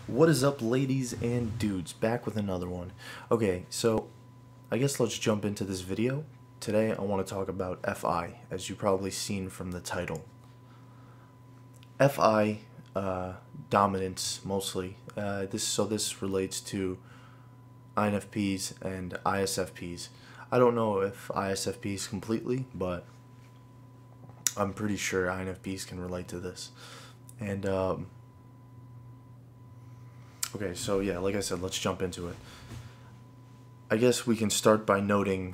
What is up, ladies and dudes? Back with another one. Okay, so I guess let's jump into this video. Today I want to talk about FI, as you've probably seen from the title. FI dominance mostly. This relates to INFPs and ISFPs. I don't know if ISFPs completely, but I'm pretty sure INFPs can relate to this. And okay, so yeah, like I said, let's jump into it. I guess we can start by noting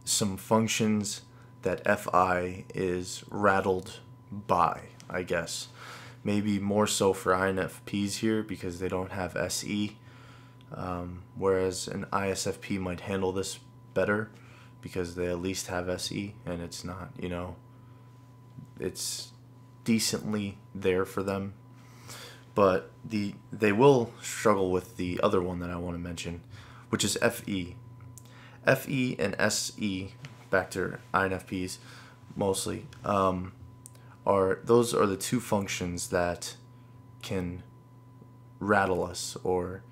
some functions that FI is rattled by, I guess. Maybe more so for INFPs here because they don't have SE, whereas an ISFP might handle this better because they at least have SE and it's not, it's decently there for them. But they will struggle with the other one that I want to mention, which is FE. FE and SE, back to INFPs mostly, those are the two functions that can rattle us or,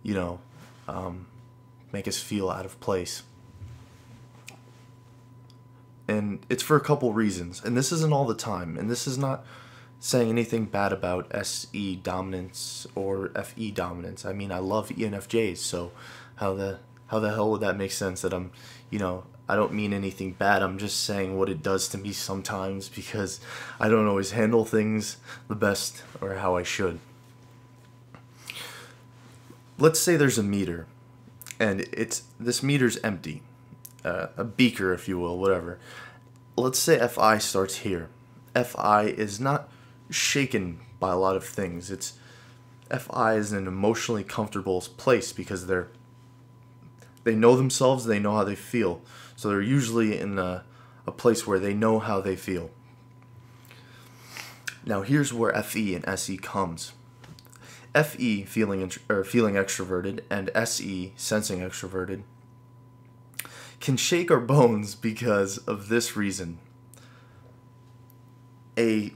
make us feel out of place. And it's for a couple reasons. And this isn't all the time. And this is not saying anything bad about SE dominance or FE dominance. I mean, I love ENFJs, so how the hell would that make sense that I don't mean anything bad. I'm just saying what it does to me sometimes because I don't always handle things the best or how I should. Let's say there's a meter and this meter's empty. A beaker, if you will, whatever. Let's say FI starts here. FI is not shaken by a lot of things. FI is an emotionally comfortable place because they know themselves, they know how they feel. So they're usually in a place where they know how they feel. Now here's where FE and SE comes. FE feeling extroverted and SE sensing extroverted can shake our bones because of this reason. A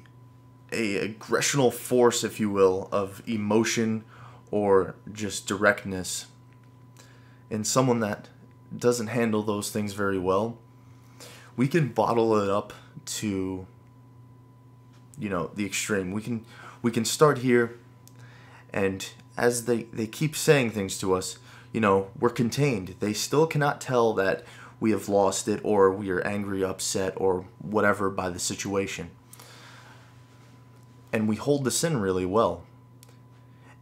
aggressional force, if you will, of emotion or just directness, and someone that doesn't handle those things very well, we can bottle it up to the extreme. We can start here, and as they keep saying things to us, we're contained. They still cannot tell that we have lost it or we are angry, upset, or whatever by the situation. And we hold this in really well.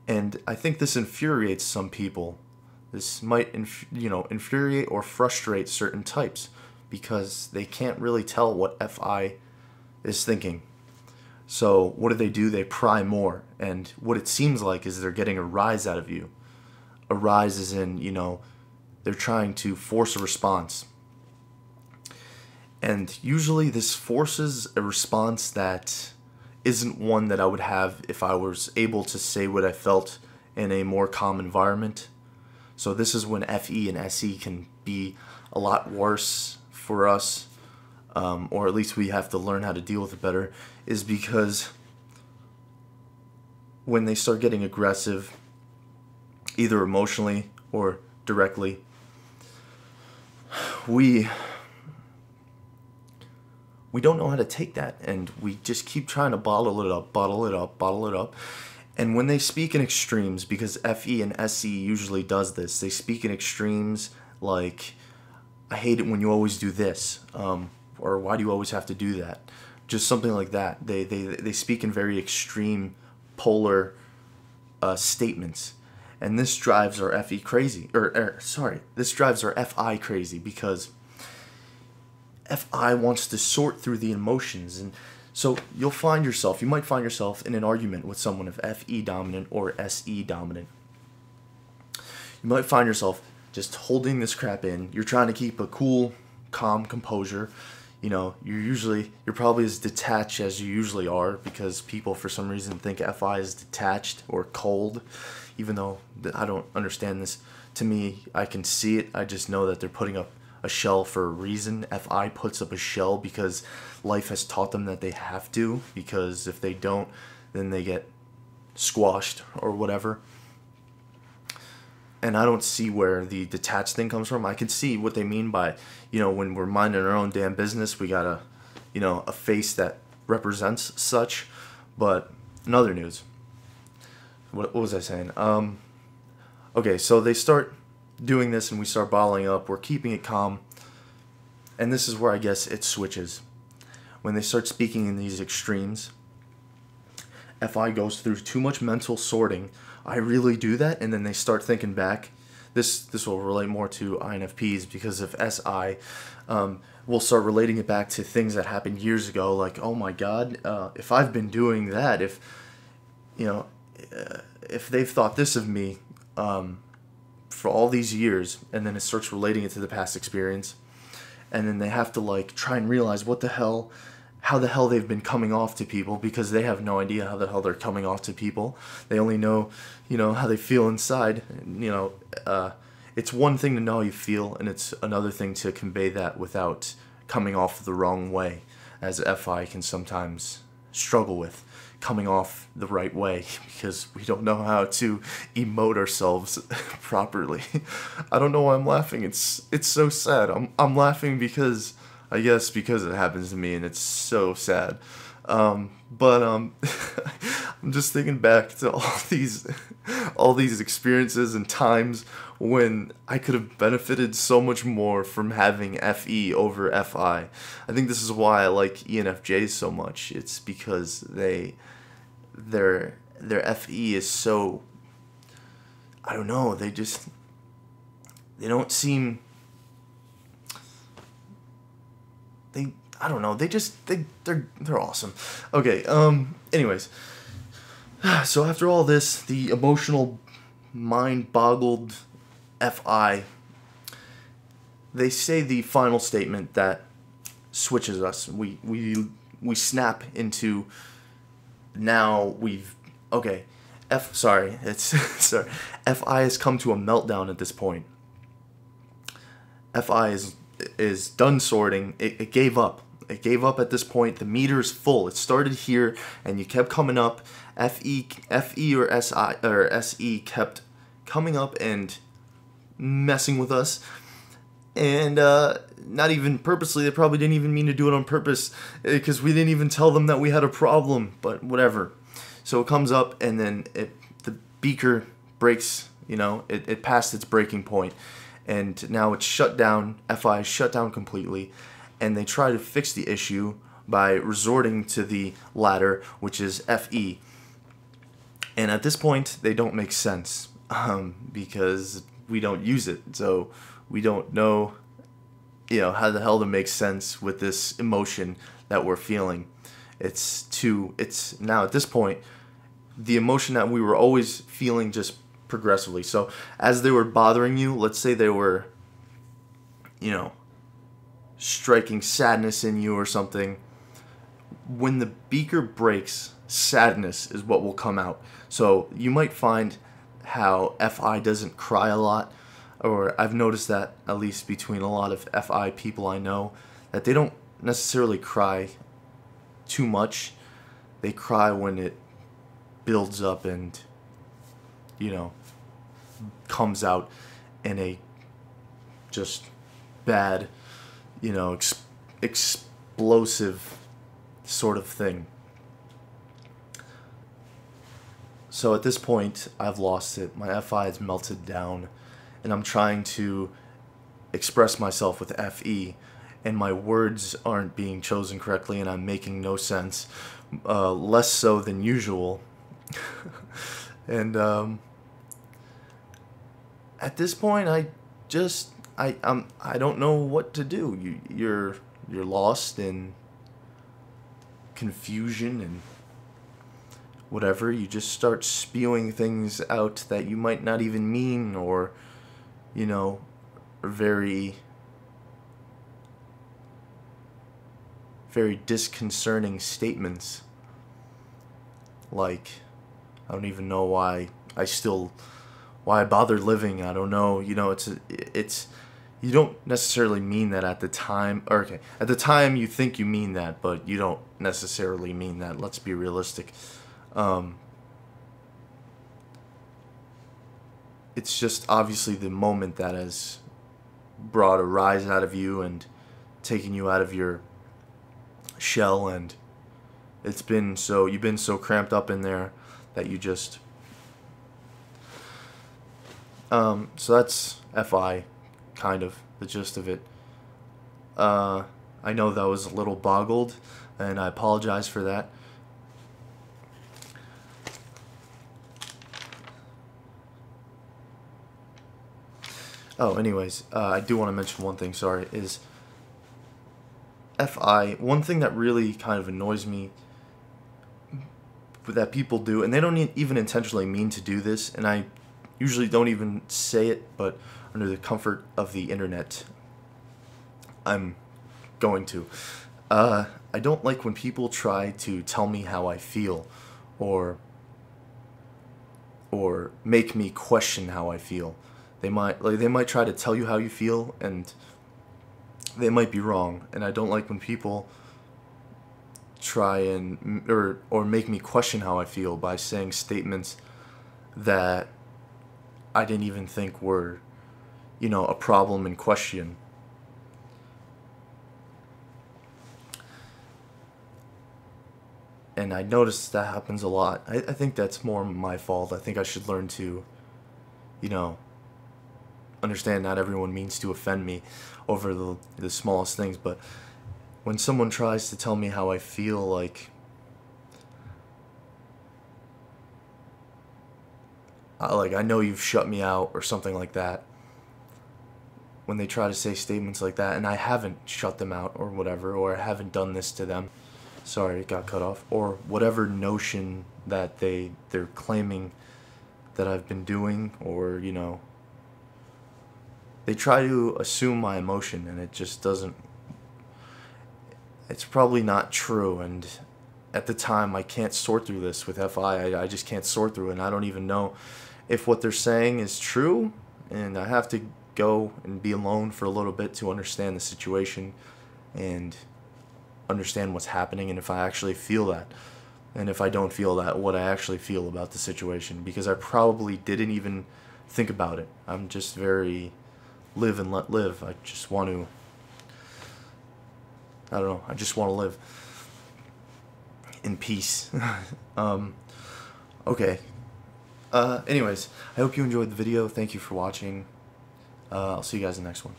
And I think this infuriates some people. This might, infuriate or frustrate certain types because they can't really tell what FI is thinking. So what do? They pry more. And what it seems like is they're getting a rise out of you. A rise is in, they're trying to force a response. And usually this forces a response that isn't one that I would have if I was able to say what I felt in a more calm environment. So this is when FE and SE can be a lot worse for us, or at least we have to learn how to deal with it better, is because when they start getting aggressive, either emotionally or directly, we don't know how to take that, and we just keep trying to bottle it up. And when they speak in extremes, because FE and SE usually does this, they speak in extremes like, I hate it when you always do this, or why do you always have to do that? Just something like that. They speak in very extreme, polar statements. And this drives our FE crazy, this drives our FI crazy because FI wants to sort through the emotions, and so you might find yourself in an argument with someone of FE dominant or SE dominant. You might find yourself just holding this crap in. You're trying to keep a cool, calm composure. You're probably as detached as you usually are because people for some reason think FI is detached or cold, even though I don't understand this. To me, I can see it. I just know that they're putting up a shell for a reason. FI puts up a shell because life has taught them that they have to, because if they don't, then they get squashed or whatever. And I don't see where the detached thing comes from. I can see what they mean by, when we're minding our own damn business, we got a face that represents such. But in other news, what was I saying? Okay, so they start doing this and we start bottling up. We're keeping it calm. And this is where I guess it switches. When they start speaking in these extremes, FI goes through too much mental sorting. I really do that, and then they start thinking back. This will relate more to INFPs, because if SI will start relating it back to things that happened years ago, like, oh my God, if I've been doing that, if they've thought this of me for all these years, and then it starts relating it to the past experience, and then they have to like try and realize how the hell they've been coming off to people, because they have no idea how the hell they're coming off to people. They only know, how they feel inside. It's one thing to know how you feel, and it's another thing to convey that without coming off the wrong way, as FI can sometimes struggle with coming off the right way, because we don't know how to emote ourselves properly. I don't know why I'm laughing. It's so sad. I'm laughing because I guess because it happens to me and it's so sad. But I'm just thinking back to all these experiences and times when I could have benefited so much more from having FE over FI. I think this is why I like ENFJs so much. It's because their FE is so, I don't know, they don't seem, I don't know, they're awesome. Okay, anyways, so after all this, the emotional mind-boggled FI, they say the final statement that switches us. We snap into, now we've, okay, FI has come to a meltdown at this point. FI is done sorting. It gave up. It gave up at this point. The meter is full. It started here, and you kept coming up. FE or SE kept coming up and messing with us, and not even purposely. They probably didn't even mean to do it on purpose, because we didn't even tell them that we had a problem. But whatever. So it comes up, and then the beaker breaks. It passed its breaking point. And now it's shut down. FI is shut down completely, and they try to fix the issue by resorting to the latter, which is FE. And at this point, they don't make sense, because we don't use it, so we don't know, how the hell to make sense with this emotion that we're feeling. It's now at this point, the emotion that we were always feeling just progressively. So as they were bothering you, let's say they were, striking sadness in you or something, when the beaker breaks, sadness is what will come out. So you might find how FI doesn't cry a lot, or I've noticed that at least between a lot of FI people I know, that they don't necessarily cry too much. They cry when it builds up and comes out in a just bad, explosive sort of thing. So at this point, I've lost it. My FI has melted down, and I'm trying to express myself with FE, and my words aren't being chosen correctly, and I'm making no sense, less so than usual. And at this point, I don't know what to do. You're lost in confusion and whatever. You just start spewing things out that you might not even mean, or are very, very disconcerting statements. Like, I don't even know why I bothered living. I don't know. It's you don't necessarily mean that at the time. Or okay, at the time you think you mean that, but you don't necessarily mean that. Let's be realistic. it's just obviously the moment that has brought a rise out of you and taken you out of your shell, and you've been so cramped up in there that you just so that's FI, kind of the gist of it. I know that was a little boggled, and I apologize for that. Oh, anyways, I do want to mention one thing, sorry, is FI. One thing that really kind of annoys me that people do, and they don't even intentionally mean to do this, and I usually don't even say it, but under the comfort of the internet, I'm going to. I don't like when people try to tell me how I feel, or make me question how I feel. They might try to tell you how you feel, and they might be wrong. And I don't like when people try and or make me question how I feel by saying statements that I didn't even think were, a problem in question. And I noticed that happens a lot. I think that's more my fault. I think I should learn to, understand not everyone means to offend me over the smallest things. But when someone tries to tell me how I feel, like I know you've shut me out or something like that, when they try to say statements like that and I haven't shut them out or whatever, or I haven't done this to them, sorry, it got cut off, or whatever notion that they're claiming that I've been doing, or they try to assume my emotion, and it just doesn't, it's probably not true. And at the time, I can't sort through this with FI. I just can't sort through it, and I don't even know if what they're saying is true, and I have to go and be alone for a little bit to understand the situation and understand what's happening, and if I actually feel that, and if I don't feel that, what I actually feel about the situation, because I probably didn't even think about it. I'm just very live and let live. I just want to, I don't know, I just want to live in peace. Okay. Anyways, I hope you enjoyed the video. Thank you for watching. I'll see you guys in the next one.